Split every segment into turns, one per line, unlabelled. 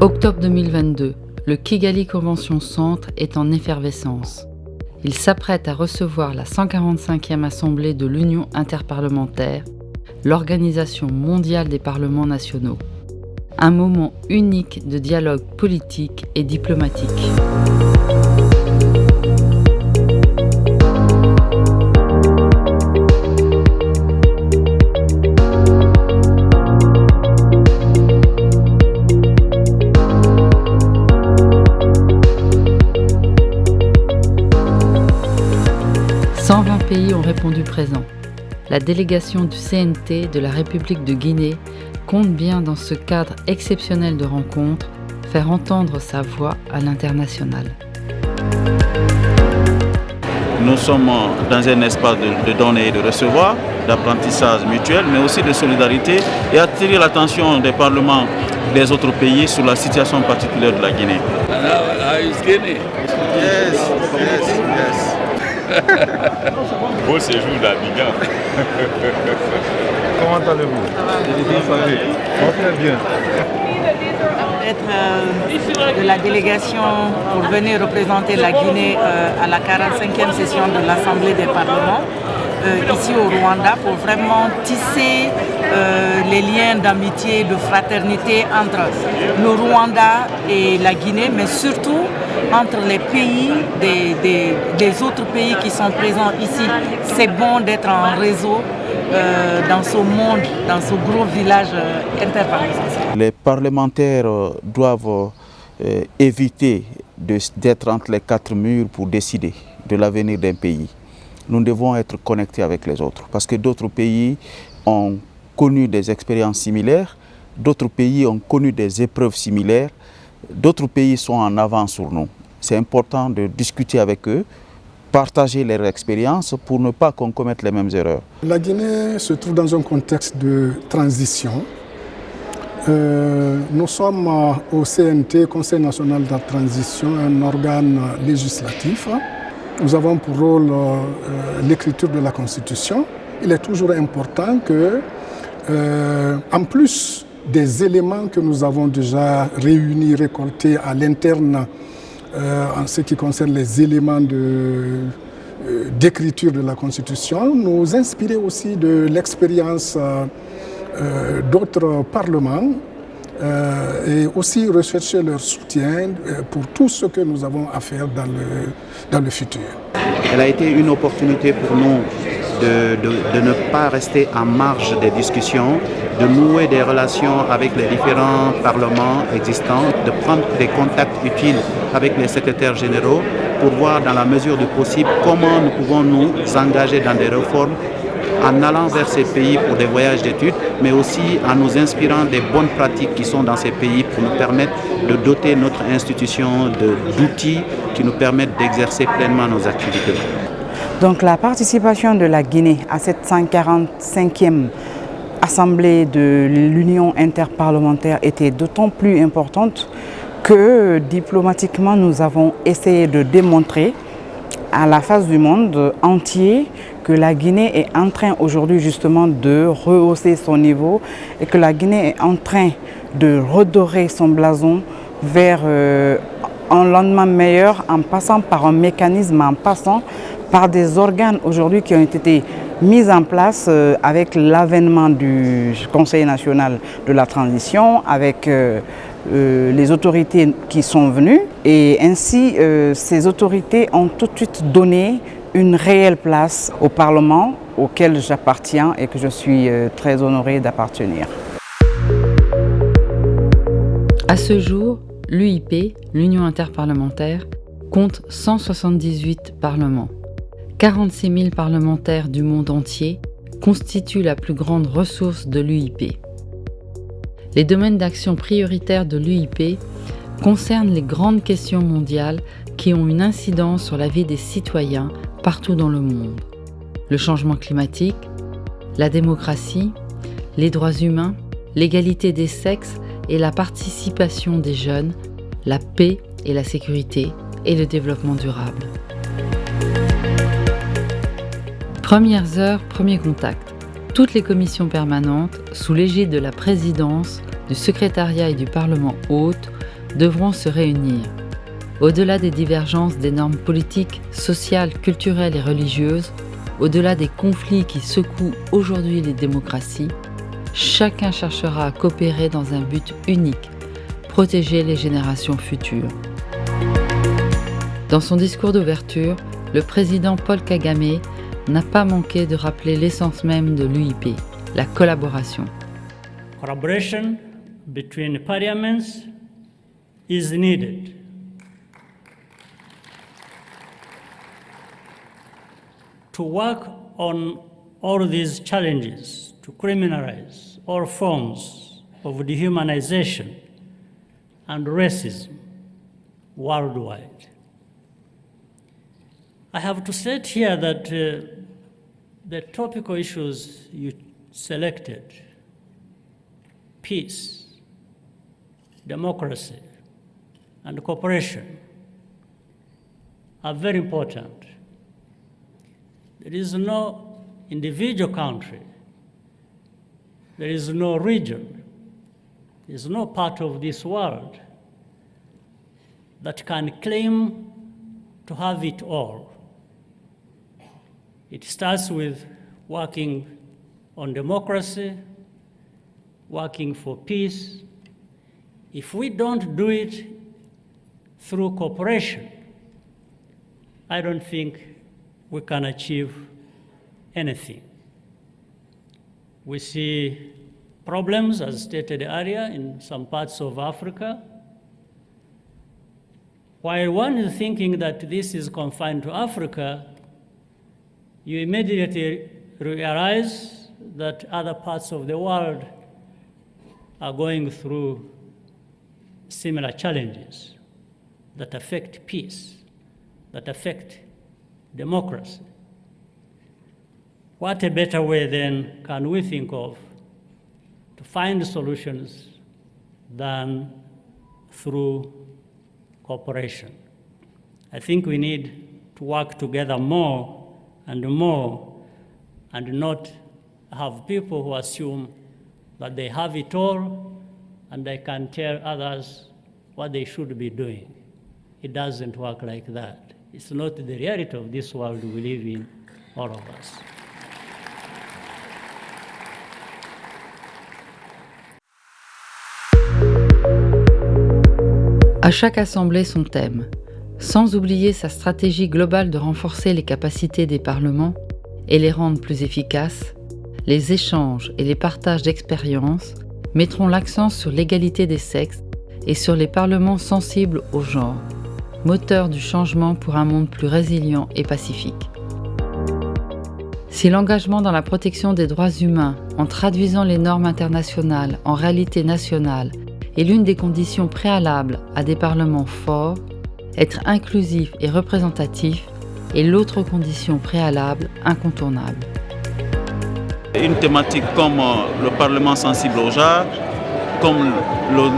Octobre 2022, le Kigali Convention Centre est en effervescence. Il s'apprête à recevoir la 145e Assemblée de l'Union interparlementaire, l'Organisation mondiale des parlements nationaux. Un moment unique de dialogue politique et diplomatique. Pays ont répondu présent. La délégation du CNT de la République de Guinée compte bien dans ce cadre exceptionnel de rencontre faire entendre sa voix à l'international.
Nous sommes dans un espace de donner et de recevoir, d'apprentissage mutuel, mais aussi de solidarité et attirer l'attention des parlements des autres pays sur la situation particulière de la Guinée.
Beau séjour d'Abidjan.
Comment allez-vous? Très bien.
Être de la délégation pour venir représenter la Guinée à la 45e session de l'Assemblée des parlements ici au Rwanda pour vraiment tisser les liens d'amitié, de fraternité entre le Rwanda et la Guinée, mais surtout entre les pays des autres pays qui sont présents ici. C'est bon d'être en réseau dans ce monde, dans ce gros village interparlementaire.
Les parlementaires doivent éviter d'être entre les quatre murs pour décider de l'avenir d'un pays. Nous devons être connectés avec les autres parce que d'autres pays ont connu des expériences similaires, d'autres pays ont connu des épreuves similaires, d'autres pays sont en avance sur nous. C'est important de discuter avec eux, partager leurs expériences pour ne pas qu'on commette les mêmes erreurs.
La Guinée se trouve dans un contexte de transition. Nous sommes au CNT, Conseil national de la transition, un organe législatif. Nous avons pour rôle l'écriture de la Constitution. Il est toujours important que, en plus des éléments que nous avons déjà réunis, récoltés à l'interne, en ce qui concerne les éléments d'écriture de la Constitution, nous inspirer aussi de l'expérience d'autres parlements et aussi rechercher leur soutien pour tout ce que nous avons à faire dans le futur.
Elle a été une opportunité pour nous de ne pas rester en marge des discussions, de nouer des relations avec les différents parlements existants, de prendre des contacts utiles avec les secrétaires généraux pour voir dans la mesure du possible comment nous pouvons nous engager dans des réformes en allant vers ces pays pour des voyages d'études, mais aussi en nous inspirant des bonnes pratiques qui sont dans ces pays pour nous permettre de doter notre institution d'outils qui nous permettent d'exercer pleinement nos activités.
Donc la participation de la Guinée à cette 145e Assemblée de l'Union interparlementaire était d'autant plus importante que diplomatiquement nous avons essayé de démontrer à la face du monde entier que la Guinée est en train aujourd'hui justement de rehausser son niveau et que la Guinée est en train de redorer son blason vers un lendemain meilleur en passant par un mécanisme, en passant par des organes aujourd'hui qui ont été mis en place avec l'avènement du Conseil national de la transition, avec les autorités qui sont venues. Et ainsi, ces autorités ont tout de suite donné une réelle place au Parlement auquel j'appartiens et que je suis très honorée d'appartenir.
À ce jour, l'UIP, l'Union interparlementaire, compte 178 parlements. 46 000 parlementaires du monde entier constituent la plus grande ressource de l'UIP. Les domaines d'action prioritaires de l'UIP concernent les grandes questions mondiales qui ont une incidence sur la vie des citoyens partout dans le monde. Le changement climatique, la démocratie, les droits humains, l'égalité des sexes et la participation des jeunes, la paix et la sécurité et le développement durable. Premières heures, premier contact. Toutes les commissions permanentes, sous l'égide de la présidence, du secrétariat et du Parlement hôte, devront se réunir. Au-delà des divergences des normes politiques, sociales, culturelles et religieuses, au-delà des conflits qui secouent aujourd'hui les démocraties, chacun cherchera à coopérer dans un but unique, protéger les générations futures. Dans son discours d'ouverture, le président Paul Kagame n'a pas manqué de rappeler l'essence même de l'UIP, la collaboration.
Collaboration between parliaments is needed. To work on all these challenges, to criminalize all forms of dehumanization and racism worldwide. I have to state here that the topical issues you selected, peace, democracy, and cooperation, are very important. There is no individual country, there is no region, there is no part of this world that can claim to have it all. It starts with working on democracy, working for peace. If we don't do it through cooperation, I don't think we can achieve anything. We see problems, as stated earlier, in some parts of Africa. While one is thinking that this is confined to Africa, you immediately realize that other parts of the world are going through similar challenges that affect peace, that affect democracy. What a better way then can we think of to find solutions than through cooperation? I think we need to work together more and not have people who assume that they have it all and they can tell others what they should be doing. It doesn't work like that. It's not the reality of this world we live in, all of us.
À chaque assemblée son thème, sans oublier sa stratégie globale de renforcer les capacités des parlements et les rendre plus efficaces, les échanges et les partages d'expériences mettront l'accent sur l'égalité des sexes et sur les parlements sensibles au genre, moteur du changement pour un monde plus résilient et pacifique. Si l'engagement dans la protection des droits humains, en traduisant les normes internationales en réalité nationale, est l'une des conditions préalables à des parlements forts, être inclusif et représentatif est l'autre condition préalable incontournable.
Une thématique comme le Parlement sensible au genre, comme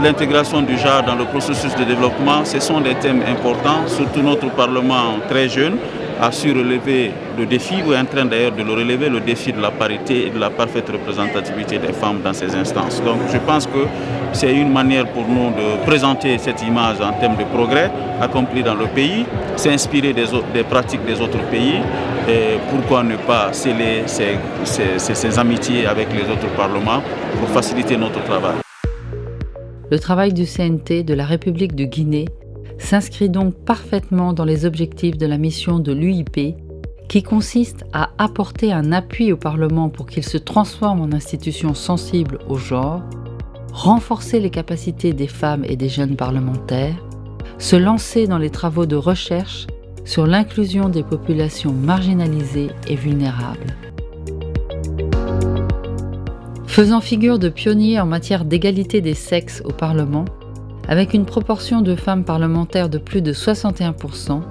l'intégration du genre dans le processus de développement, ce sont des thèmes importants, surtout notre Parlement très jeune a su relever le défi, ou est en train d'ailleurs de le relever, le défi de la parité et de la parfaite représentativité des femmes dans ces instances. Donc je pense que c'est une manière pour nous de présenter cette image en termes de progrès accompli dans le pays, s'inspirer des pratiques des autres pays, et pourquoi ne pas sceller ces amitiés avec les autres parlements pour faciliter notre travail.
Le travail du CNT de la République de Guinée s'inscrit donc parfaitement dans les objectifs de la mission de l'UIP, qui consiste à apporter un appui au Parlement pour qu'il se transforme en institution sensible au genre, renforcer les capacités des femmes et des jeunes parlementaires, se lancer dans les travaux de recherche sur l'inclusion des populations marginalisées et vulnérables. Faisant figure de pionnier en matière d'égalité des sexes au Parlement, avec une proportion de femmes parlementaires de plus de 61%,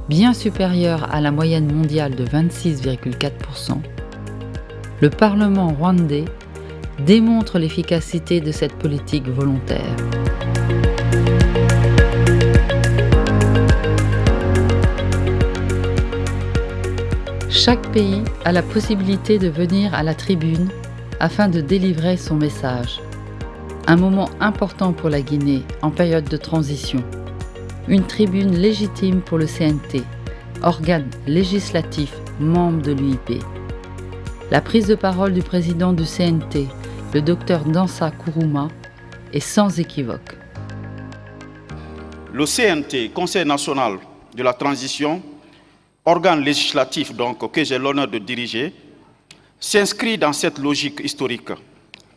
bien supérieure à la moyenne mondiale de 26,4%, le Parlement rwandais démontre l'efficacité de cette politique volontaire. Chaque pays a la possibilité de venir à la tribune afin de délivrer son message. Un moment important pour la Guinée en période de transition. Une tribune légitime pour le CNT, organe législatif membre de l'UIP. La prise de parole du président du CNT, le docteur Dansa Kourouma, est sans équivoque.
Le CNT, Conseil national de la transition, organe législatif donc que j'ai l'honneur de diriger, s'inscrit dans cette logique historique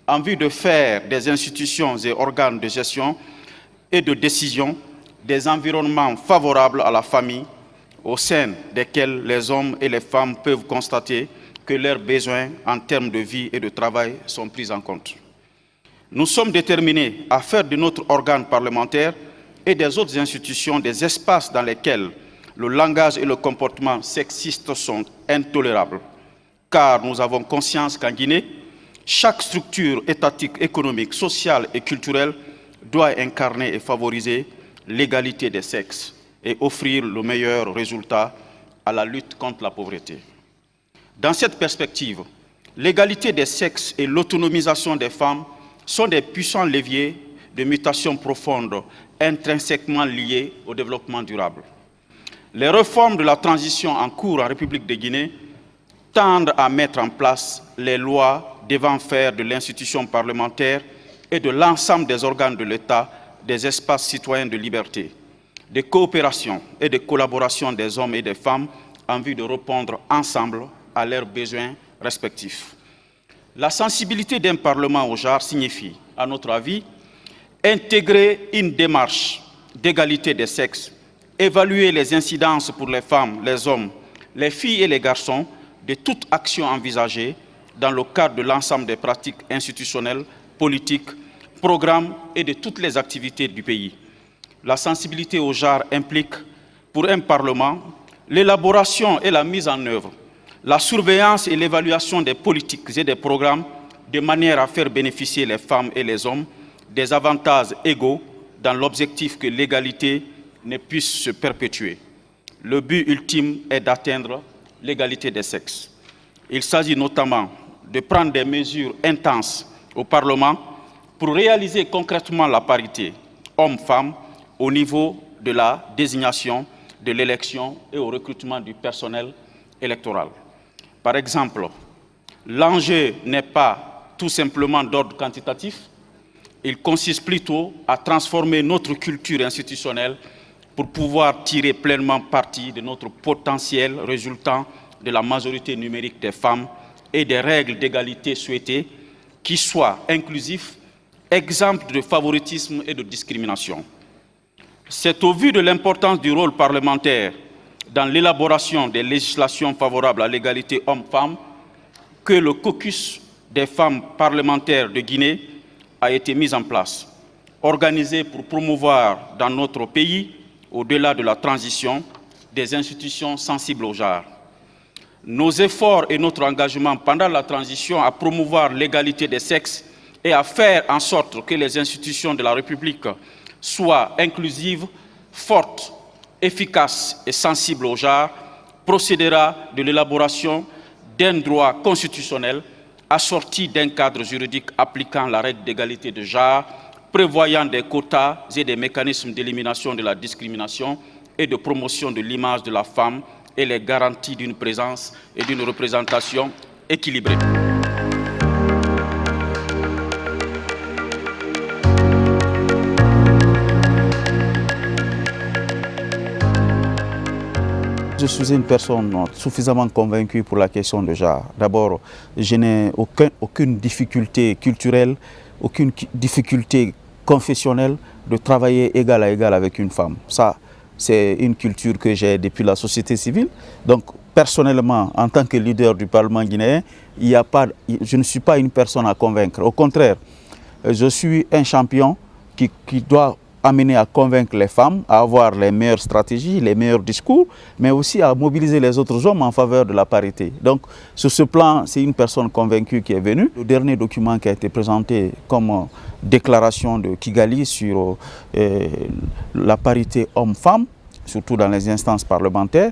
en vue de faire des institutions et organes de gestion et de décision des environnements favorables à la famille au sein desquels les hommes et les femmes peuvent constater que leurs besoins en termes de vie et de travail sont pris en compte. Nous sommes déterminés à faire de notre organe parlementaire et des autres institutions des espaces dans lesquels le langage et le comportement sexistes sont intolérables, car nous avons conscience qu'en Guinée, chaque structure étatique, économique, sociale et culturelle doit incarner et favoriser l'égalité des sexes et offrir le meilleur résultat à la lutte contre la pauvreté. Dans cette perspective, l'égalité des sexes et l'autonomisation des femmes sont des puissants leviers de mutation profonde intrinsèquement liés au développement durable. Les réformes de la transition en cours en République de Guinée tendent à mettre en place les lois devant faire de l'institution parlementaire et de l'ensemble des organes de l'État des espaces citoyens de liberté, de coopération et de collaboration des hommes et des femmes en vue de répondre ensemble à leurs besoins respectifs. La sensibilité d'un Parlement au genre signifie, à notre avis, intégrer une démarche d'égalité des sexes, évaluer les incidences pour les femmes, les hommes, les filles et les garçons de toute action envisagée dans le cadre de l'ensemble des pratiques institutionnelles, politiques, programmes et de toutes les activités du pays. La sensibilité au genre implique, pour un Parlement, l'élaboration et la mise en œuvre, la surveillance et l'évaluation des politiques et des programmes de manière à faire bénéficier les femmes et les hommes des avantages égaux dans l'objectif que l'égalité ne puisse se perpétuer. Le but ultime est d'atteindre l'égalité des sexes. Il s'agit notamment de prendre des mesures intenses au Parlement pour réaliser concrètement la parité hommes-femmes au niveau de la désignation, de l'élection et au recrutement du personnel électoral. Par exemple, l'enjeu n'est pas tout simplement d'ordre quantitatif, il consiste plutôt à transformer notre culture institutionnelle pour pouvoir tirer pleinement parti de notre potentiel résultant de la majorité numérique des femmes et des règles d'égalité souhaitées qui soient inclusifs, exemptes de favoritisme et de discrimination. C'est au vu de l'importance du rôle parlementaire dans l'élaboration des législations favorables à l'égalité hommes-femmes que le caucus des femmes parlementaires de Guinée a été mis en place, organisé pour promouvoir dans notre pays, au-delà de la transition, des institutions sensibles au genre. Nos efforts et notre engagement pendant la transition à promouvoir l'égalité des sexes et à faire en sorte que les institutions de la République soient inclusives, fortes, efficaces et sensibles au genre, procédera de l'élaboration d'un droit constitutionnel assorti d'un cadre juridique appliquant la règle d'égalité de genre, prévoyant des quotas et des mécanismes d'élimination de la discrimination et de promotion de l'image de la femme et les garanties d'une présence et d'une représentation équilibrée.
Je suis une personne suffisamment convaincue pour la question de genre. D'abord, je n'ai aucune difficulté culturelle, aucune difficulté confessionnelle de travailler égal à égal avec une femme. Ça, c'est une culture que j'ai depuis la société civile. Donc, personnellement, en tant que leader du Parlement guinéen, je ne suis pas une personne à convaincre. Au contraire, je suis un champion qui doit amener à convaincre les femmes, à avoir les meilleures stratégies, les meilleurs discours, mais aussi à mobiliser les autres hommes en faveur de la parité. Donc, sur ce plan, c'est une personne convaincue qui est venue. Le dernier document qui a été présenté comme déclaration de Kigali sur la parité homme-femme, surtout dans les instances parlementaires,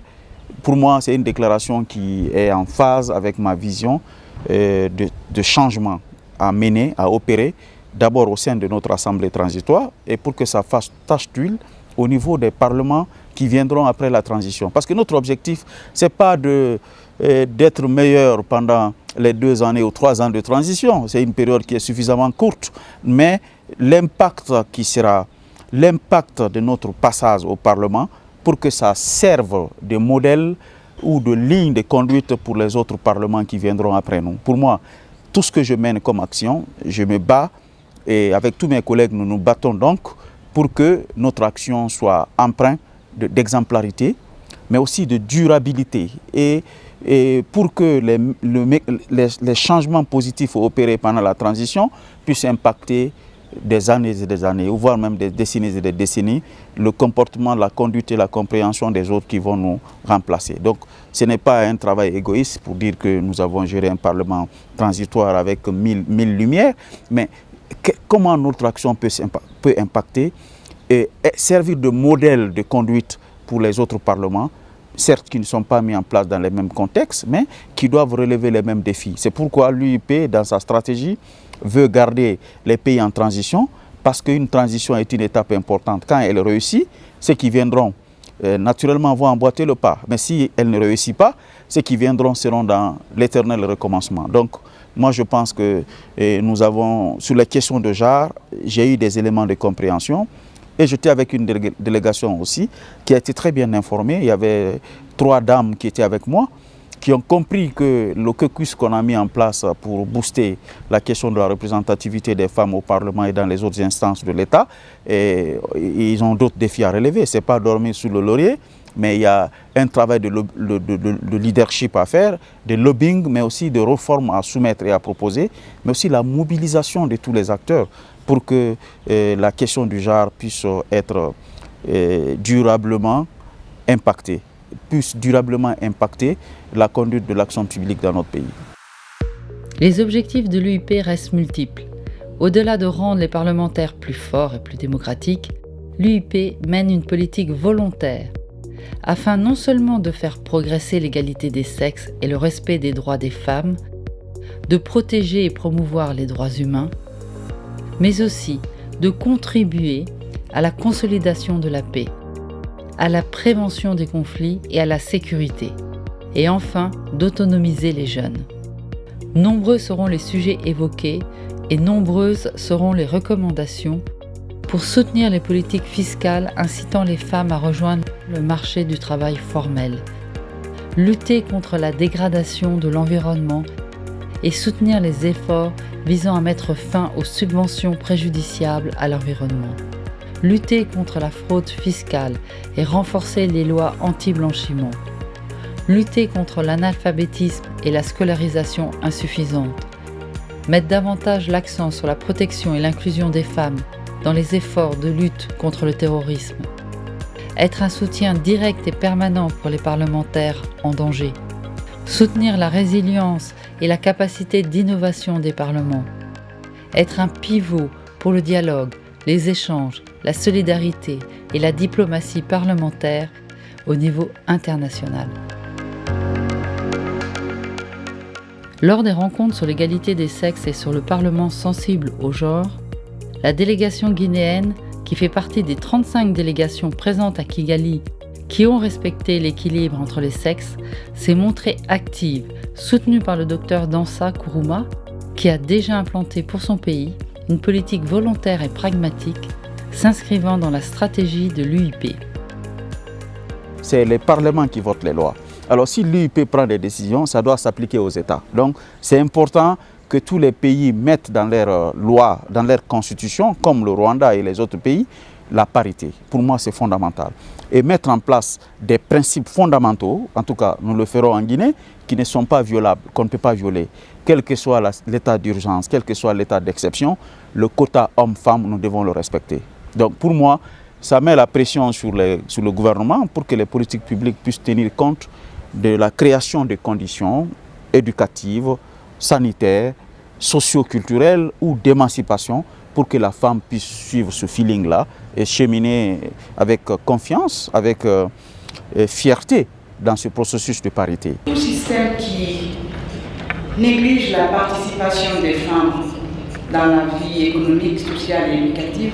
pour moi, c'est une déclaration qui est en phase avec ma vision de changement à mener, à opérer, d'abord au sein de notre assemblée transitoire et pour que ça fasse tache d'huile au niveau des parlements qui viendront après la transition. Parce que notre objectif, ce n'est pas d'être meilleur pendant les 2 années ou 3 ans de transition. C'est une période qui est suffisamment courte, mais l'impact qui sera l'impact de notre passage au Parlement pour que ça serve de modèle ou de ligne de conduite pour les autres parlements qui viendront après nous. Pour moi, tout ce que je mène comme action, je me bats et avec tous mes collègues, nous nous battons donc pour que notre action soit empreinte d'exemplarité, mais aussi de durabilité et pour que les changements positifs opérés pendant la transition puissent impacter des années et des années, voire même des décennies et des décennies, le comportement, la conduite et la compréhension des autres qui vont nous remplacer. Donc ce n'est pas un travail égoïste pour dire que nous avons géré un Parlement transitoire avec 1000 lumières, mais comment notre action peut impacter et servir de modèle de conduite pour les autres parlements, certes qui ne sont pas mis en place dans les mêmes contextes, mais qui doivent relever les mêmes défis. C'est pourquoi l'UIP, dans sa stratégie, veut garder les pays en transition, parce qu'une transition est une étape importante. Quand elle réussit, ceux qui viendront naturellement vont emboîter le pas. Mais si elle ne réussit pas, ceux qui viendront seront dans l'éternel recommencement. Donc, moi je pense que nous avons, sur les questions de genre, j'ai eu des éléments de compréhension. Et j'étais avec une délégation aussi qui a été très bien informée. Il y avait 3 dames qui étaient avec moi, qui ont compris que le caucus qu'on a mis en place pour booster la question de la représentativité des femmes au Parlement et dans les autres instances de l'État, ils ont d'autres défis à relever. Ce n'est pas dormir sous le laurier, mais il y a un travail de leadership à faire, de lobbying, mais aussi de réformes à soumettre et à proposer, mais aussi la mobilisation de tous les acteurs pour que la question du genre puisse être durablement impactée, la conduite de l'action publique dans notre pays.
Les objectifs de l'UIP restent multiples. Au-delà de rendre les parlementaires plus forts et plus démocratiques, l'UIP mène une politique volontaire afin non seulement de faire progresser l'égalité des sexes et le respect des droits des femmes, de protéger et promouvoir les droits humains, mais aussi de contribuer à la consolidation de la paix, à la prévention des conflits et à la sécurité, et enfin d'autonomiser les jeunes. Nombreux seront les sujets évoqués et nombreuses seront les recommandations pour soutenir les politiques fiscales incitant les femmes à rejoindre le marché du travail formel, lutter contre la dégradation de l'environnement et soutenir les efforts visant à mettre fin aux subventions préjudiciables à l'environnement, lutter contre la fraude fiscale et renforcer les lois anti-blanchiment, lutter contre l'analphabétisme et la scolarisation insuffisante, mettre davantage l'accent sur la protection et l'inclusion des femmes dans les efforts de lutte contre le terrorisme, être un soutien direct et permanent pour les parlementaires en danger, soutenir la résilience et la capacité d'innovation des parlements, être un pivot pour le dialogue, les échanges, la solidarité et la diplomatie parlementaire au niveau international. Lors des rencontres sur l'égalité des sexes et sur le Parlement sensible au genre, la délégation guinéenne, qui fait partie des 35 délégations présentes à Kigali qui ont respecté l'équilibre entre les sexes, s'est montrée active, soutenue par le docteur Dansa Kourouma, qui a déjà implanté pour son pays une politique volontaire et pragmatique s'inscrivant dans la stratégie de l'UIP.
C'est les parlements qui votent les lois. Alors si l'UIP prend des décisions, ça doit s'appliquer aux États. Donc c'est important que tous les pays mettent dans leurs lois, dans leur constitution, comme le Rwanda et les autres pays, la parité. Pour moi, c'est fondamental. Et mettre en place des principes fondamentaux, en tout cas nous le ferons en Guinée, qui ne sont pas violables, qu'on ne peut pas violer. Quel que soit l'état d'urgence, quel que soit l'état d'exception, le quota homme-femme, nous devons le respecter. Donc pour moi, ça met la pression sur le gouvernement pour que les politiques publiques puissent tenir compte de la création de conditions éducatives, sanitaires, socio-culturelles ou d'émancipation pour que la femme puisse suivre ce feeling-là et cheminer avec confiance, avec fierté dans ce processus de parité.
Tout système qui néglige la participation des femmes dans la vie économique, sociale et éducative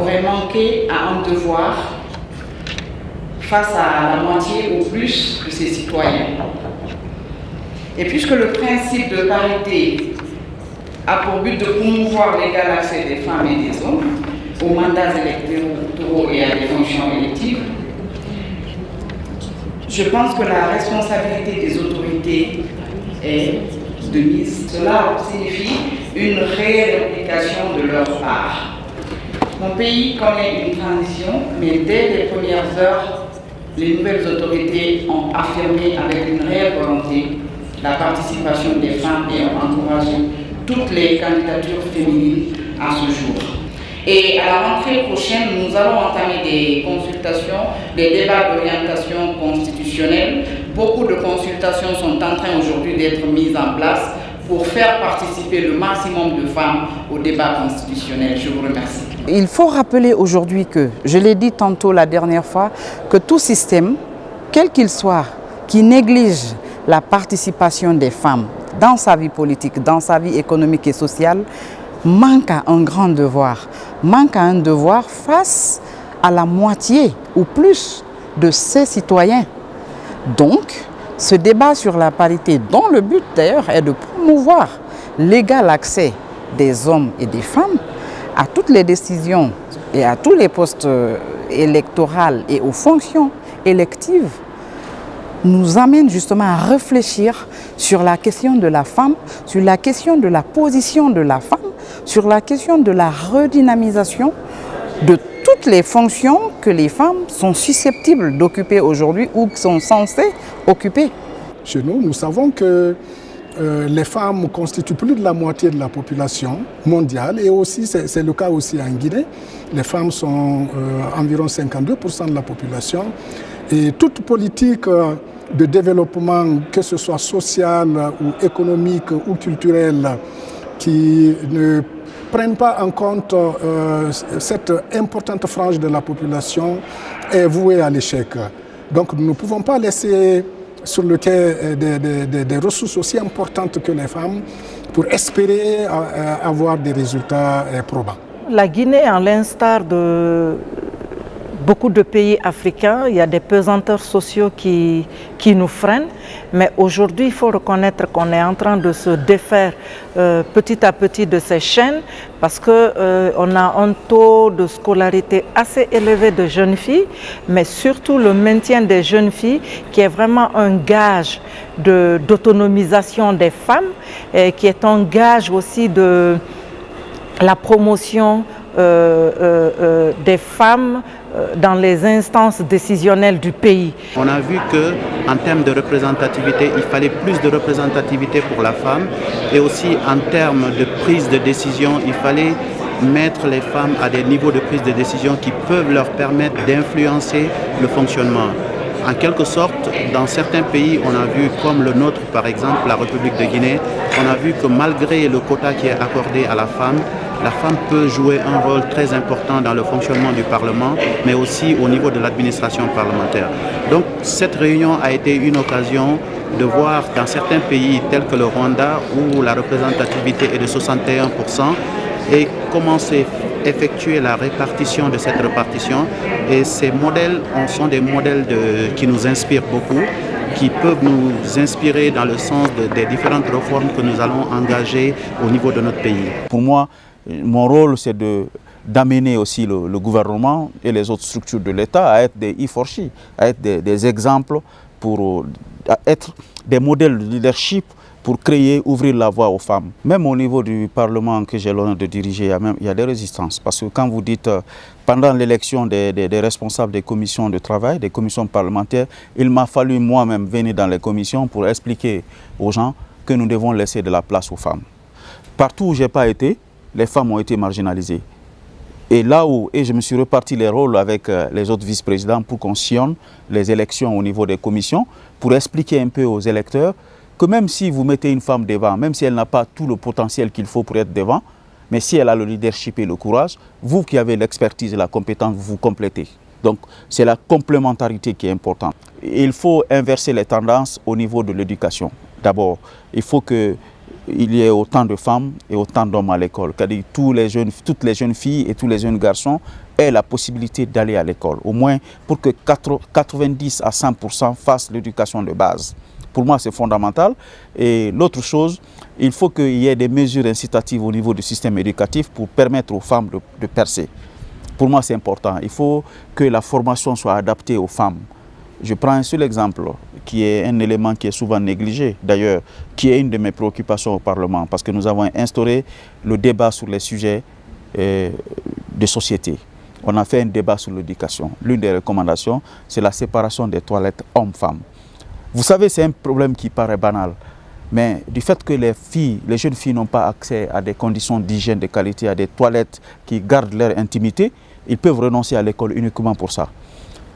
aurait manqué à un devoir face à la moitié ou plus de ses citoyens. Et puisque le principe de parité a pour but de promouvoir l'égal accès des femmes et des hommes aux mandats électoraux et à des fonctions électives, je pense que la responsabilité des autorités est de mise. Cela signifie une réelle implication de leur part. Mon pays connaît une transition, mais dès les premières heures, les nouvelles autorités ont affirmé avec une réelle volonté la participation des femmes et ont encouragé toutes les candidatures féminines à ce jour. Et à la rentrée prochaine, nous allons entamer des consultations, des débats d'orientation constitutionnelle. Beaucoup de consultations sont en train aujourd'hui d'être mises en place pour faire participer le maximum de femmes au débat constitutionnel. Je vous remercie. Il faut rappeler aujourd'hui que, je l'ai dit tantôt la dernière fois, que tout système, quel qu'il soit, qui néglige la participation des femmes dans sa vie politique, dans sa vie économique et sociale, manque à un grand devoir, manque à un devoir face à la moitié ou plus de ses citoyens. Donc, ce débat sur la parité, dont le but d'ailleurs est de promouvoir l'égal accès des hommes et des femmes à toutes les décisions et à tous les postes électoraux et aux fonctions électives, nous amène justement à réfléchir sur la question de la femme, sur la question de la position de la femme, sur la question de la redynamisation de toutes les fonctions que les femmes sont susceptibles d'occuper aujourd'hui ou sont censées occuper.
Chez nous, nous savons que les femmes constituent plus de la moitié de la population mondiale et aussi, c'est le cas aussi en Guinée. Les femmes sont environ 52% de la population et toute politique de développement, que ce soit social ou économique ou culturel, qui ne prennent pas en compte cette importante frange de la population est vouée à l'échec. Donc nous ne pouvons pas laisser sur le quai des ressources aussi importantes que les femmes pour espérer avoir des résultats probants.
La Guinée, à l'instar de beaucoup de pays africains, il y a des pesanteurs sociaux qui nous freinent, mais aujourd'hui il faut reconnaître qu'on est en train de se défaire petit à petit de ces chaînes parce qu'on a un taux de scolarité assez élevé de jeunes filles, mais surtout le maintien des jeunes filles qui est vraiment un gage d'autonomisation des femmes et qui est un gage aussi de la promotion des femmes dans les instances décisionnelles du pays.
On a vu qu'en termes de représentativité, il fallait plus de représentativité pour la femme et aussi en termes de prise de décision, il fallait mettre les femmes à des niveaux de prise de décision qui peuvent leur permettre d'influencer le fonctionnement. En quelque sorte, dans certains pays, on a vu, comme le nôtre par exemple, la République de Guinée, on a vu que malgré le quota qui est accordé à la femme peut jouer un rôle très important dans le fonctionnement du Parlement, mais aussi au niveau de l'administration parlementaire. Donc cette réunion a été une occasion de voir dans certains pays tels que le Rwanda, où la représentativité est de 61%, et comment s'est effectuée la répartition de cette répartition. Et ces modèles sont des modèles qui nous inspirent beaucoup, qui peuvent nous inspirer dans le sens des différentes réformes que nous allons engager au niveau de notre pays.
Pour moi, mon rôle, c'est d'amener aussi le gouvernement et les autres structures de l'État à être des e-forchi, à être des exemples, à être des modèles de leadership pour créer, ouvrir la voie aux femmes. Même au niveau du Parlement que j'ai l'honneur de diriger, il y a des résistances. Parce que quand vous dites, pendant l'élection des responsables des commissions de travail, des commissions parlementaires, il m'a fallu moi-même venir dans les commissions pour expliquer aux gens que nous devons laisser de la place aux femmes. Partout où je n'ai pas été, les femmes ont été marginalisées. Et là où je me suis reparti les rôles avec les autres vice-présidents pour qu'on sillonne les élections au niveau des commissions, pour expliquer un peu aux électeurs que même si vous mettez une femme devant, même si elle n'a pas tout le potentiel qu'il faut pour être devant, mais si elle a le leadership et le courage, vous qui avez l'expertise et la compétence, vous vous complétez. Donc c'est la complémentarité qui est importante. Il faut inverser les tendances au niveau de l'éducation. D'abord, il faut que il y ait autant de femmes et autant d'hommes à l'école. C'est-à-dire toutes les jeunes filles et tous les jeunes garçons aient la possibilité d'aller à l'école, au moins pour que 90 à 100% fassent l'éducation de base. Pour moi, c'est fondamental. Et l'autre chose, il faut qu'il y ait des mesures incitatives au niveau du système éducatif pour permettre aux femmes de percer. Pour moi, c'est important. Il faut que la formation soit adaptée aux femmes. Je prends un seul exemple, qui est un élément qui est souvent négligé, d'ailleurs, qui est une de mes préoccupations au Parlement, parce que nous avons instauré le débat sur les sujets de société. On a fait un débat sur l'éducation. L'une des recommandations, c'est la séparation des toilettes hommes-femmes. Vous savez, c'est un problème qui paraît banal, mais du fait que les jeunes filles n'ont pas accès à des conditions d'hygiène de qualité, à des toilettes qui gardent leur intimité, ils peuvent renoncer à l'école uniquement pour ça.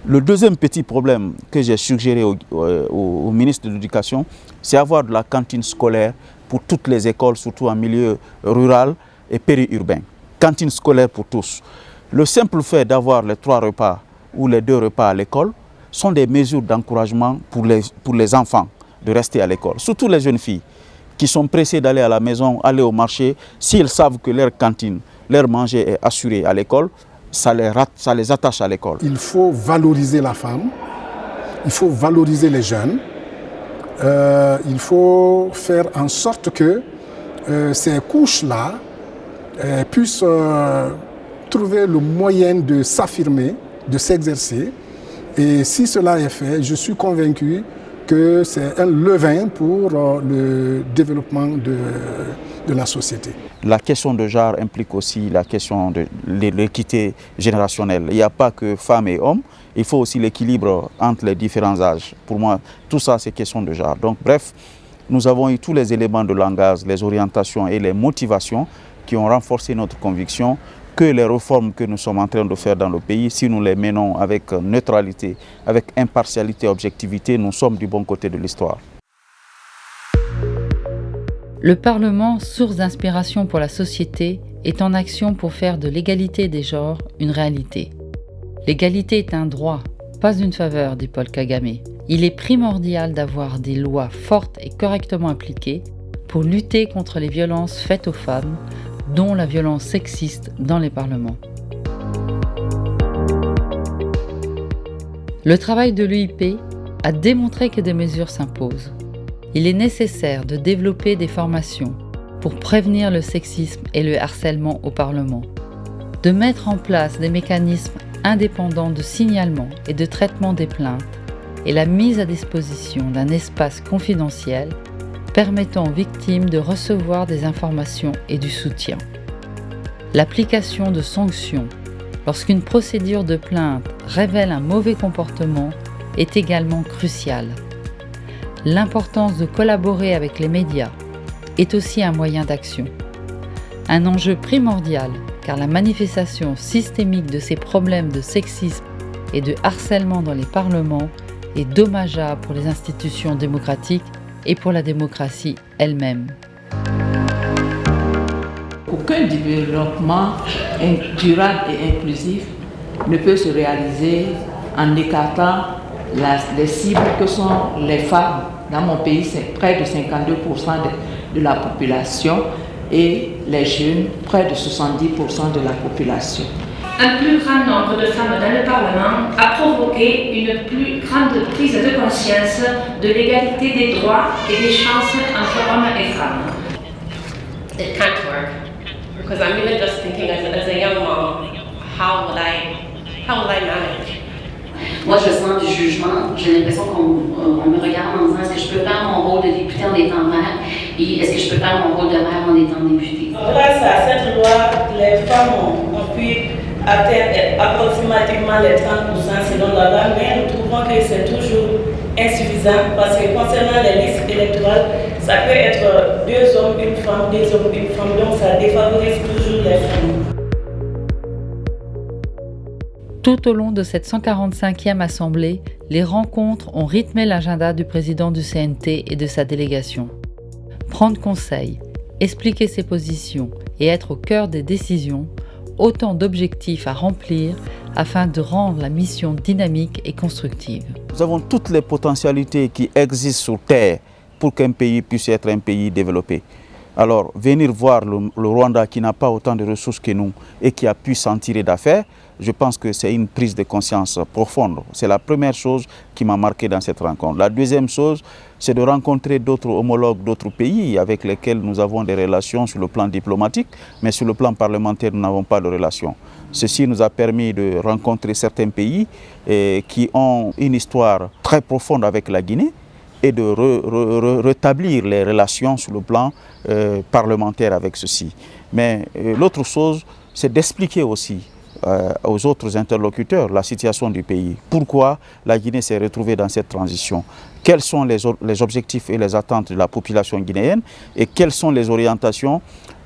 Le deuxième petit problème que j'ai suggéré au ministre de l'Éducation, c'est avoir de la cantine scolaire pour toutes les écoles, surtout en milieu rural et périurbain. Cantine scolaire pour tous. Le simple fait d'avoir les 3 repas ou les 2 repas à l'école sont des mesures d'encouragement pour les enfants de rester à l'école. Surtout les jeunes filles qui sont pressées d'aller à la maison, aller au marché. S'ils savent que leur cantine, leur manger est assuré à l'école, ça les attache à l'école.
Il faut valoriser la femme, il faut valoriser les jeunes, il faut faire en sorte que ces couches-là puissent trouver le moyen de s'affirmer, de s'exercer. Et si cela est fait, je suis convaincu que c'est un levain pour le développement de la société.
La question de genre implique aussi la question de l'équité générationnelle. Il n'y a pas que femmes et hommes, il faut aussi l'équilibre entre les différents âges. Pour moi, tout ça, c'est question de genre. Donc, bref, nous avons eu tous les éléments de langage, les orientations et les motivations qui ont renforcé notre conviction que les réformes que nous sommes en train de faire dans le pays, si nous les menons avec neutralité, avec impartialité, objectivité, nous sommes du bon côté de l'histoire.
Le Parlement, source d'inspiration pour la société, est en action pour faire de l'égalité des genres une réalité. L'égalité est un droit, pas une faveur, dit Paul Kagame. Il est primordial d'avoir des lois fortes et correctement appliquées pour lutter contre les violences faites aux femmes, dont la violence sexiste dans les parlements. Le travail de l'UIP a démontré que des mesures s'imposent. Il est nécessaire de développer des formations pour prévenir le sexisme et le harcèlement au Parlement, de mettre en place des mécanismes indépendants de signalement et de traitement des plaintes et la mise à disposition d'un espace confidentiel permettant aux victimes de recevoir des informations et du soutien. L'application de sanctions lorsqu'une procédure de plainte révèle un mauvais comportement est également cruciale. L'importance de collaborer avec les médias est aussi un moyen d'action. Un enjeu primordial car la manifestation systémique de ces problèmes de sexisme et de harcèlement dans les parlements est dommageable pour les institutions démocratiques et pour la démocratie elle-même.
Aucun développement durable et inclusif ne peut se réaliser en écartant les cibles que sont les femmes. Dans mon pays, c'est près de 52% de la population et les jeunes, près de 70% de la population.
Un plus grand nombre de femmes dans le Parlement a provoqué une plus grande prise de conscience de l'égalité des droits et des chances entre hommes et femmes.
It can't work because I'm even just thinking as a young mom, how will I manage?
Moi, je sens du jugement. J'ai l'impression qu'on me regarde en disant est-ce que je peux faire mon rôle de députée en étant mère et est-ce que je peux faire mon rôle de mère en étant députée.
Grâce à cette loi, les femmes ont pu atteindre approximativement les 30% selon la loi, mais nous trouvons que c'est toujours insuffisant parce que concernant les listes électorales, ça peut être 2 hommes, 1 femme, 2 hommes, 1 femme, donc ça défavorise toujours les femmes.
Tout au long de cette 145e assemblée, les rencontres ont rythmé l'agenda du président du CNT et de sa délégation. Prendre conseil, expliquer ses positions et être au cœur des décisions, autant d'objectifs à remplir afin de rendre la mission dynamique et constructive.
Nous avons toutes les potentialités qui existent sur Terre pour qu'un pays puisse être un pays développé. Alors, venir voir le Rwanda qui n'a pas autant de ressources que nous et qui a pu s'en tirer d'affaires, je pense que c'est une prise de conscience profonde. C'est la première chose qui m'a marqué dans cette rencontre. La deuxième chose, c'est de rencontrer d'autres homologues d'autres pays avec lesquels nous avons des relations sur le plan diplomatique, mais sur le plan parlementaire, nous n'avons pas de relations. Ceci nous a permis de rencontrer certains pays qui ont une histoire très profonde avec la Guinée et de rétablir les relations sur le plan parlementaire avec ceci. Mais l'autre chose, c'est d'expliquer aussi aux autres interlocuteurs la situation du pays. Pourquoi la Guinée s'est retrouvée dans cette transition? Quels sont les objectifs et les attentes de la population guinéenne et quelles sont les orientations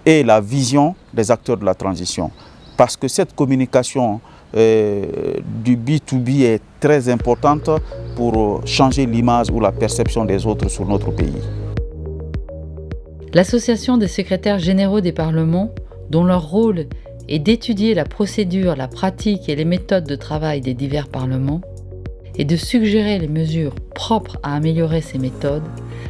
et la vision des acteurs de la transition? Parce que cette communication du B2B est très importante pour changer l'image ou la perception des autres sur notre pays.
L'Association des secrétaires généraux des parlements, dont leur rôle est d'étudier la procédure, la pratique et les méthodes de travail des divers parlements, et de suggérer les mesures propres à améliorer ces méthodes,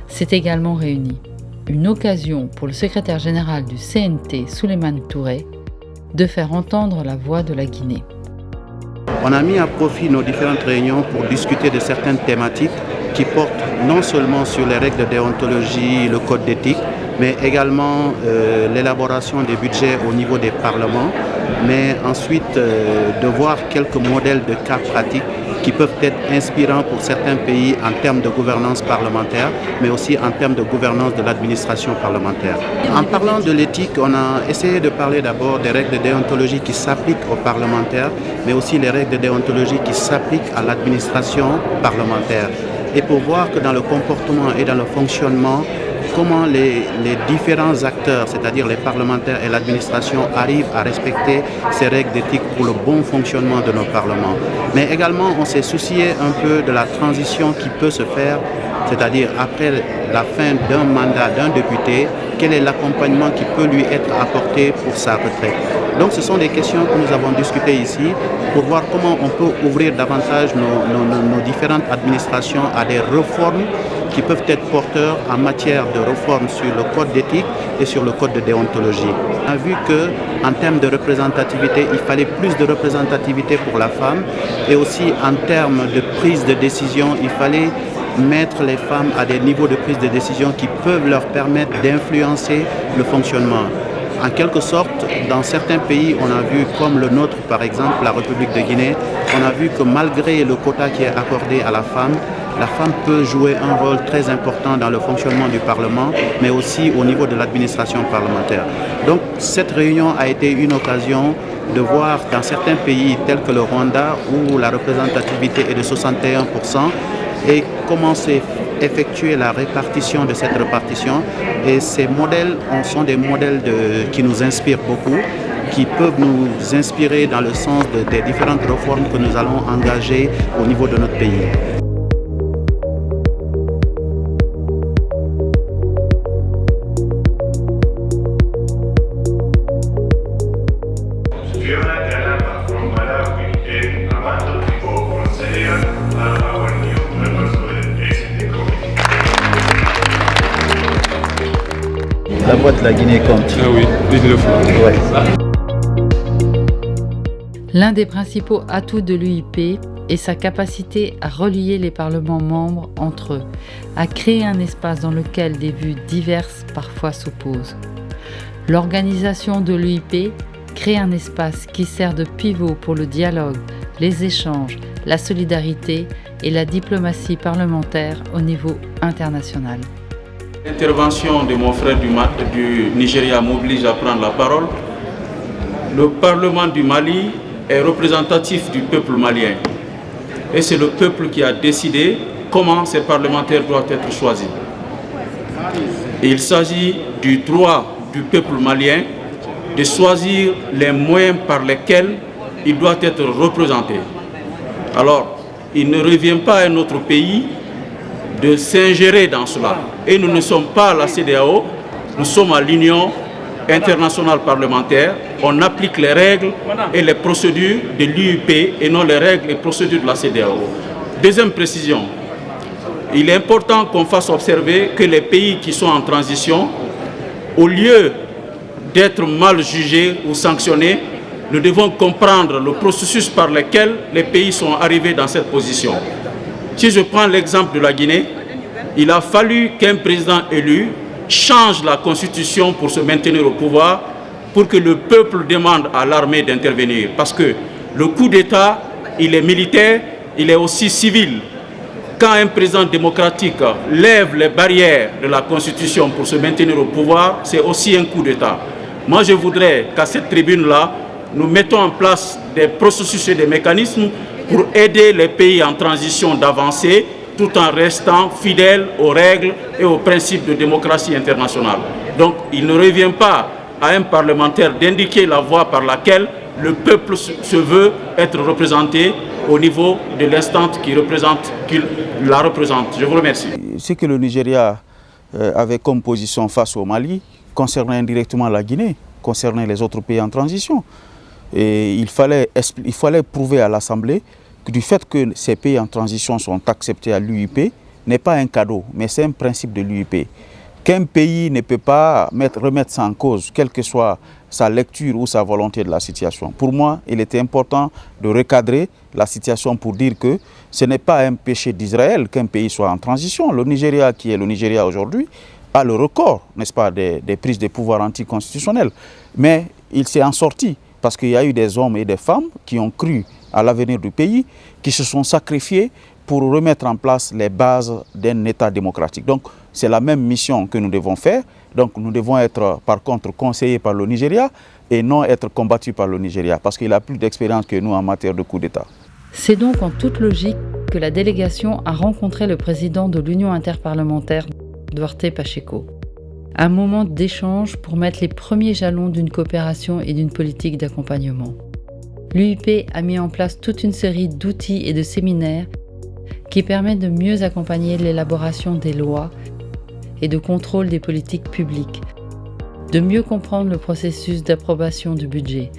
s'est également réunie. Une occasion pour le secrétaire général du CNT, Souleymane Touré, de faire entendre la voix de la Guinée.
On a mis à profit nos différentes réunions pour discuter de certaines thématiques qui portent non seulement sur les règles de déontologie, le code d'éthique, mais également l'élaboration des budgets au niveau des parlements, mais ensuite de voir quelques modèles de cas pratiques qui peuvent être inspirants pour certains pays en termes de gouvernance parlementaire, mais aussi en termes de gouvernance de l'administration parlementaire. En parlant de l'éthique, on a essayé de parler d'abord des règles de déontologie qui s'appliquent aux parlementaires, mais aussi les règles de déontologie qui s'appliquent à l'administration parlementaire. Et pour voir que dans le comportement et dans le fonctionnement, comment les différents acteurs, c'est-à-dire les parlementaires et l'administration, arrivent à respecter ces règles d'éthique pour le bon fonctionnement de nos parlements. Mais également, on s'est soucié un peu de la transition qui peut se faire, c'est-à-dire après la fin d'un mandat d'un député, quel est l'accompagnement qui peut lui être apporté pour sa retraite. Donc ce sont des questions que nous avons discutées ici pour voir comment on peut ouvrir davantage nos différentes administrations à des réformes qui peuvent être porteurs en matière de réforme sur le code d'éthique et sur le code de déontologie. On a vu qu'en termes de représentativité, il fallait plus de représentativité pour la femme et aussi en termes de prise de décision, il fallait mettre les femmes à des niveaux de prise de décision qui peuvent leur permettre d'influencer le fonctionnement. En quelque sorte, dans certains pays, on a vu, comme le nôtre par exemple, la République de Guinée, on a vu que malgré le quota qui est accordé à la femme peut jouer un rôle très important dans le fonctionnement du Parlement, mais aussi au niveau de l'administration parlementaire. Donc cette réunion a été une occasion de voir dans certains pays tels que le Rwanda, où la représentativité est de 61%, et comment s'est effectuée la répartition de cette répartition. Et ces modèles sont des modèles qui nous inspirent beaucoup, qui peuvent nous inspirer dans le sens des différentes réformes que nous allons engager au niveau de notre pays.
La voix de la Guinée compte.
Ah oui, vive le fond.
Ouais.
L'un des principaux atouts de l'UIP est sa capacité à relier les parlements membres entre eux, à créer un espace dans lequel des vues diverses parfois s'opposent. L'organisation de l'UIP crée un espace qui sert de pivot pour le dialogue, les échanges, la solidarité et la diplomatie parlementaire au niveau international.
L'intervention de mon frère du Nigeria m'oblige à prendre la parole. Le Parlement du Mali est représentatif du peuple malien. Et c'est le peuple qui a décidé comment ces parlementaires doivent être choisis. Et il s'agit du droit du peuple malien de choisir les moyens par lesquels il doit être représenté. Alors, il ne revient pas à notre pays de s'ingérer dans cela. Et nous ne sommes pas à la CEDEAO, nous sommes à l'Union internationale parlementaire. On applique les règles et les procédures de l'UIP et non les règles et procédures de la CEDEAO. Deuxième précision, il est important qu'on fasse observer que les pays qui sont en transition Au lieu d'être mal jugés ou sanctionnés, nous devons comprendre le processus par lequel les pays sont arrivés dans cette position. Si je prends l'exemple de la Guinée, il a fallu qu'un président élu change la constitution pour se maintenir au pouvoir, pour que le peuple demande à l'armée d'intervenir. Parce que le coup d'État, il est militaire, il est aussi civil. Quand un président démocratique lève les barrières de la constitution pour se maintenir au pouvoir, c'est aussi un coup d'État. Moi, je voudrais qu'à cette tribune-là, nous mettons en place des processus et des mécanismes pour aider les pays en transition d'avancer tout en restant fidèles aux règles et aux principes de démocratie internationale. Donc, il ne revient pas à un parlementaire d'indiquer la voie par laquelle le peuple se veut être représenté au niveau de l'instance qu'il la représente. Je vous remercie.
Ce que le Nigeria avait comme position face au Mali concernait indirectement la Guinée, concernait les autres pays en transition. Et il fallait prouver à l'Assemblée que du fait que ces pays en transition sont acceptés à l'UIP n'est pas un cadeau, mais c'est un principe de l'UIP. Qu'un pays ne peut pas remettre ça en cause, quelle que soit sa lecture ou sa volonté de la situation. Pour moi, il était important de recadrer la situation pour dire que ce n'est pas un péché d'Israël qu'un pays soit en transition. Le Nigeria, qui est le Nigeria aujourd'hui, a le record, n'est-ce pas, des prises de pouvoir anticonstitutionnelles. Mais il s'est en sorti parce qu'il y a eu des hommes et des femmes qui ont cru à l'avenir du pays, qui se sont sacrifiés pour remettre en place les bases d'un État démocratique. Donc, c'est la même mission que nous devons faire. Donc, nous devons être, par contre, conseillés par le Nigeria et non être combattus par le Nigeria, parce qu'il a plus d'expérience que nous en matière de coup d'État.
C'est donc en toute logique que la délégation a rencontré le président de l'Union interparlementaire, Duarte Pacheco. Un moment d'échange pour mettre les premiers jalons d'une coopération et d'une politique d'accompagnement. L'UIP a mis en place toute une série d'outils et de séminaires qui permettent de mieux accompagner l'élaboration des lois et de contrôle des politiques publiques, de mieux comprendre le processus d'approbation du budget,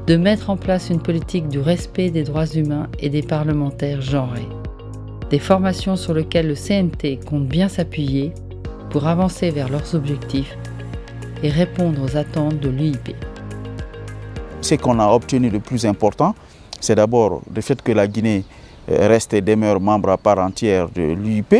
de mettre en place une politique du respect des droits humains et des parlementaires genrés. Des formations sur lesquelles le CNT compte bien s'appuyer pour avancer vers leurs objectifs et répondre aux attentes de l'UIP.
Ce qu'on a obtenu de plus important, c'est d'abord le fait que la Guinée reste et demeure membre à part entière de l'UIP,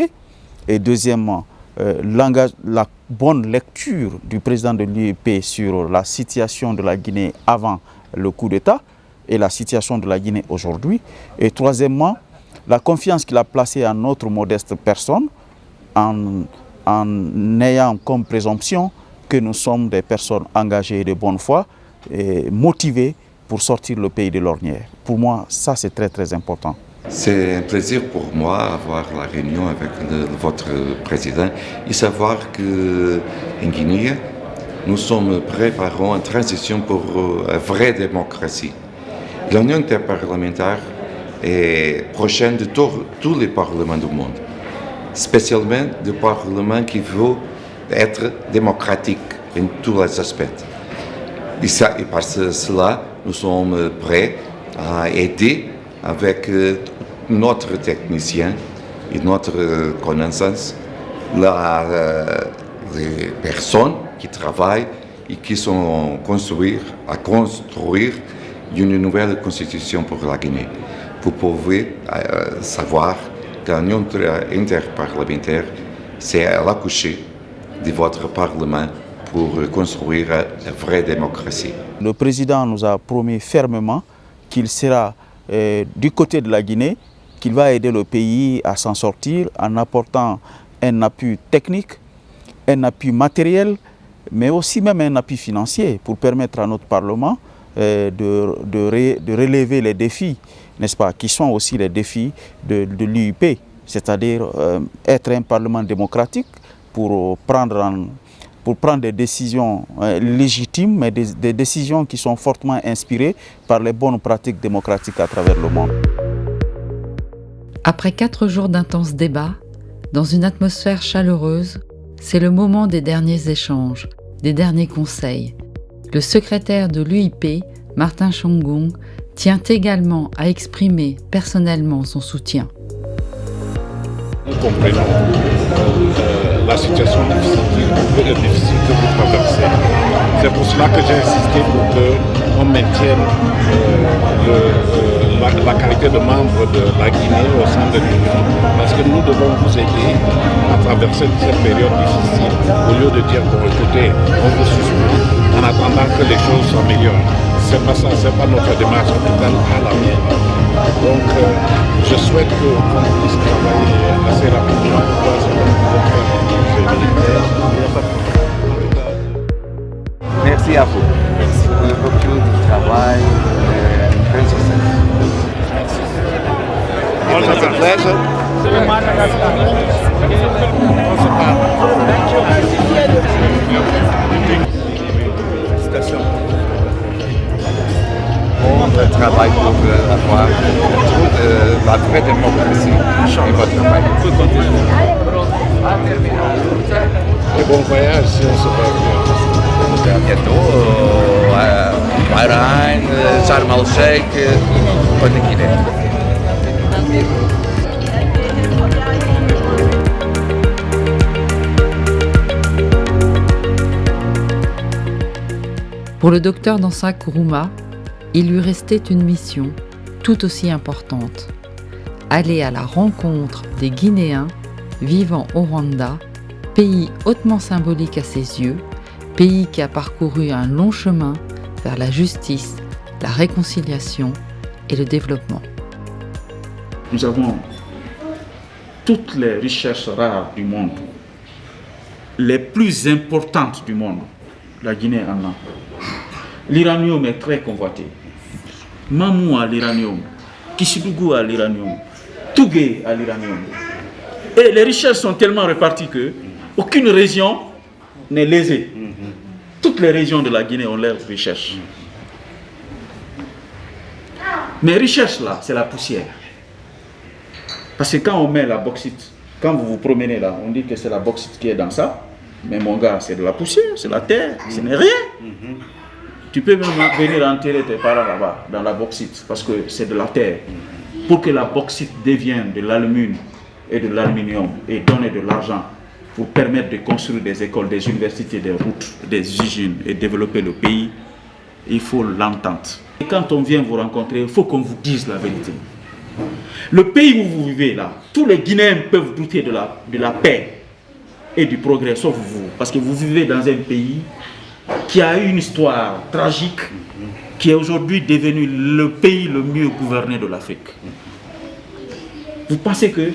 et deuxièmement, la bonne lecture du président de l'UIP sur la situation de la Guinée avant le coup d'État et la situation de la Guinée aujourd'hui, et troisièmement, la confiance qu'il a placée en notre modeste personne, en ayant comme présomption que nous sommes des personnes engagées et de bonne foi et motivées pour sortir le pays de l'ornière. Pour moi, ça c'est très très important.
C'est un plaisir pour moi d'avoir la réunion avec votre président et savoir qu'en Guinée, nous sommes préparant une transition pour une vraie démocratie. L'Union interparlementaire est prochaine de tous les parlements du monde, spécialement des parlements qui veulent être démocratiques en tous les aspects. Et par cela, nous sommes prêts à aider avec notre technicien et notre connaissance les personnes qui travaillent et qui sont à construire une nouvelle constitution pour la Guinée. Vous pouvez savoir que l'Union interparlementaire, c'est à l'accoucher de votre Parlement pour construire la vraie démocratie.
Le président nous a promis fermement qu'il sera du côté de la Guinée, qu'il va aider le pays à s'en sortir en apportant un appui technique, un appui matériel, mais aussi même un appui financier pour permettre à notre Parlement de relever les défis, n'est-ce pas, qui sont aussi les défis de l'UIP, c'est-à-dire être un Parlement démocratique pour prendre des décisions légitimes, mais des décisions qui sont fortement inspirées par les bonnes pratiques démocratiques à travers le monde.
Après 4 jours d'intenses débats, dans une atmosphère chaleureuse, c'est le moment des derniers échanges, des derniers conseils. Le secrétaire de l'UIP, Martin Chongong, tient également à exprimer personnellement son soutien.
Nous
comprenons la situation difficile que vous traversez. C'est pour cela que j'ai insisté pour qu'on maintienne la qualité de membre de la Guinée au sein de l'Union, parce que nous devons vous aider à traverser cette période difficile, au lieu de dire bon écoutez, on vous suspend en attendant que les choses s'améliorent. C'est pas ça, c'est pas notre démarche, en tout cas pas la mienne. Donc je souhaite qu'on puisse travailler assez rapidement pour voir ce qu'on peut faire.
Merci à vous. Merci beaucoup du travail et un grand succès.
It's a pleasure.
Félicitations. Bon travail pour avoir la vraie démocratie et votre travail.
Et bon voyage si on se voit bien.
À bientôt à Bahreïn, Sharm el-Sheikh, Côte Guinée.
Pour le docteur Dansa Kourouma, il lui restait une mission tout aussi importante, aller à la rencontre des Guinéens vivant au Rwanda, pays hautement symbolique à ses yeux, pays qui a parcouru un long chemin vers la justice, la réconciliation et le développement.
Nous avons toutes les richesses rares du monde, les plus importantes du monde. La Guinée en a. L'uranium est très convoité. Mamou a l'uranium, Kishidougou a l'uranium, Tougué a l'uranium. Et les richesses sont tellement réparties que aucune région n'est lésée. Toutes les régions de la Guinée ont leurs richesses. Mais richesse là, c'est la poussière. Parce que quand on met la bauxite, quand vous vous promenez là, on dit que c'est la bauxite qui est dans ça. Mais mon gars, c'est de la poussière, c'est la terre, ce n'est rien. Tu peux même venir enterrer tes parents là-bas, dans la bauxite, parce que c'est de la terre. Pour que la bauxite devienne de l'alumine et de l'aluminium et donner de l'argent pour permettre de construire des écoles, des universités, des routes, des usines et développer le pays, il faut l'entente. Et quand on vient vous rencontrer, il faut qu'on vous dise la vérité. Le pays où vous vivez là, tous les Guinéens peuvent douter de la paix et du progrès, sauf vous. Parce que vous vivez dans un pays qui a eu une histoire tragique, qui est aujourd'hui devenu le pays le mieux gouverné de l'Afrique. Vous pensez que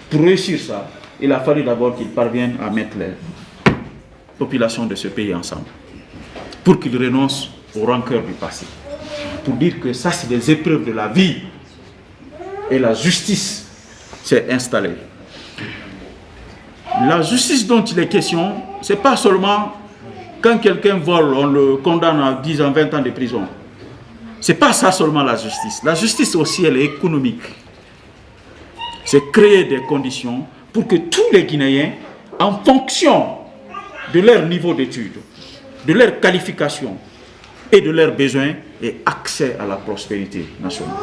pour réussir ça, il a fallu d'abord qu'ils parviennent à mettre les populations de ce pays ensemble, pour qu'ils renoncent aux rancœurs du passé, pour dire que ça c'est des épreuves de la vie et la justice s'est installée. La justice dont il est question, ce n'est pas seulement quand quelqu'un vole, on le condamne à 10 ans, 20 ans de prison. Ce n'est pas ça seulement la justice. La justice aussi, elle est économique. C'est créer des conditions pour que tous les Guinéens, en fonction de leur niveau d'études, de leur qualification et de leurs besoins, aient accès à la prospérité nationale.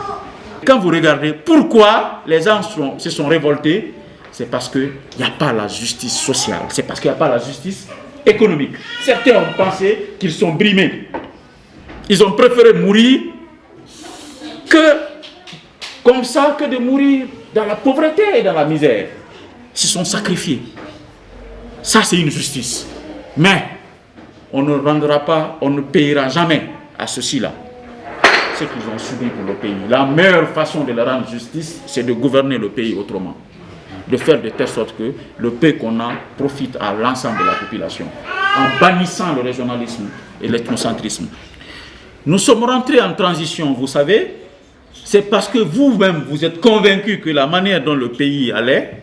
Quand vous regardez pourquoi les gens se sont révoltés, c'est parce qu'il n'y a pas la justice sociale, c'est parce qu'il n'y a pas la justice économique. Certains ont pensé qu'ils sont brimés. Ils ont préféré mourir comme ça que de mourir dans la pauvreté et dans la misère. Ils se sont sacrifiés. Ça, c'est une justice. Mais on ne rendra pas, on ne payera jamais à ceux-ci-là ce qu'ils ont subi pour le pays. La meilleure façon de leur rendre justice, c'est de gouverner le pays autrement. De faire de telle sorte que le peu qu'on a profite à l'ensemble de la population, en bannissant le régionalisme et l'ethnocentrisme. Nous sommes rentrés en transition, vous savez, c'est parce que vous-même, vous êtes convaincus que la manière dont le pays allait,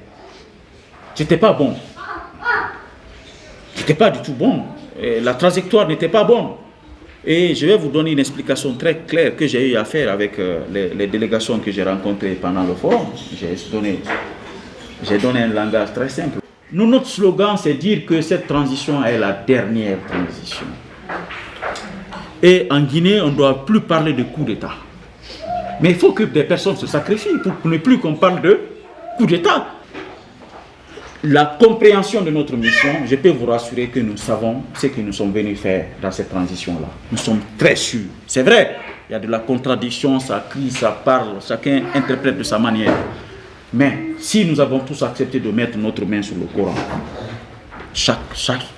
c'était pas bon. C'était pas du tout bon. Et la trajectoire n'était pas bonne. Et je vais vous donner une explication très claire que j'ai eu à faire avec les délégations que j'ai rencontrées pendant le forum. J'ai donné un langage très simple. Nous, notre slogan, c'est dire que cette transition est la dernière transition. Et en Guinée, on ne doit plus parler de coup d'État. Mais il faut que des personnes se sacrifient pour ne plus qu'on parle de coup d'État.
la compréhension de notre mission, je peux vous rassurer que nous savons ce que nous sommes venus faire dans cette transition-là. Nous sommes très sûrs. C'est vrai, il y a de la contradiction, ça crie, ça parle, chacun interprète de sa manière. Mais si nous avons tous accepté de mettre notre main sur le Coran,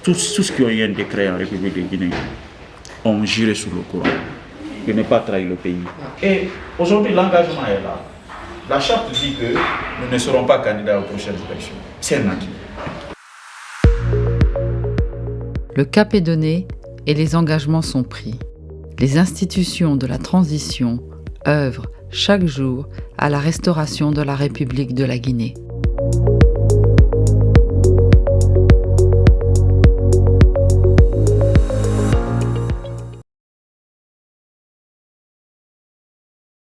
tous ceux qui ont eu un décret en République de Guinée ont juré sur le Coran de ne pas trahir le pays. Et aujourd'hui, l'engagement est là. La charte dit que nous ne serons pas candidats aux prochaines élections. C'est un acquis.
Le cap est donné et les engagements sont pris. Les institutions de la transition œuvrent chaque jour à la restauration de la République de la Guinée.